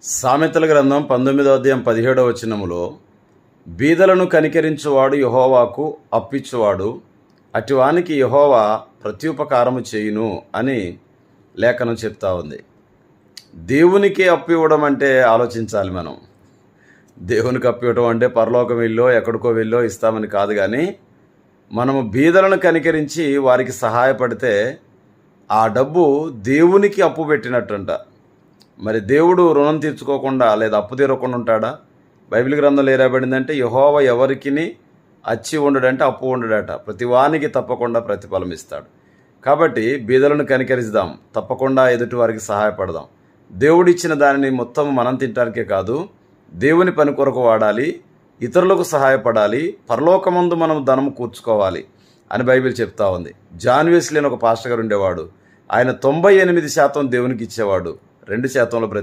సామెతల గ్రంథం 19:17 బీదలను కనికరించువాడు యెహోవాకు అప్పిచ్చువాడు, అటివానికి యెహోవా ప్రత్యుపకారము చేయును అని లేఖనం చెప్తా ఉంది. దేవునికి అప్పు ఇవ్వడం అంటే ఆలోచించాలి మనం. దేవునికి అప్పు ఇవ్వడం అంటే పరలోకం వెళ్ళో ఎక్కడికో వెళ్ళో ఇస్తామని కాదు, కానీ మనము బీదలను కనికరించి వారికి సహాయపడితే ఆ డబ్బు దేవునికి అప్పు పెట్టినట్టంట. మరి దేవుడు రుణం తీర్చుకోకుండా లేదా అప్పు తీరకుండా ఉంటాడా? బైబిల్ గ్రంథంలో ఏ రాయబడిందంటే, యెహోవా ఎవరికిని అచ్చి ఉండడంటే అప్పు ఉండడట, ప్రతివానికి తప్పకుండా ప్రతిఫలం ఇస్తాడు. కాబట్టి బీదలను కనికరిద్దాం, తప్పకుండా ఎదుటి వారికి సహాయపడదాం. దేవుడిచ్చిన దానిని మొత్తం మనం తినడానికే కాదు, దేవుని పని కొరకు వాడాలి, ఇతరులకు సహాయపడాలి, పరలోకమందు మనం ధనం కూర్చుకోవాలి అని బైబిల్ చెప్తా ఉంది. జాన్ వెస్లీ అని ఒక పాస్టర్ గారు ఉండేవాడు. ఆయన 98% దేవునికి ఇచ్చేవాడు, 2% బ్రతికి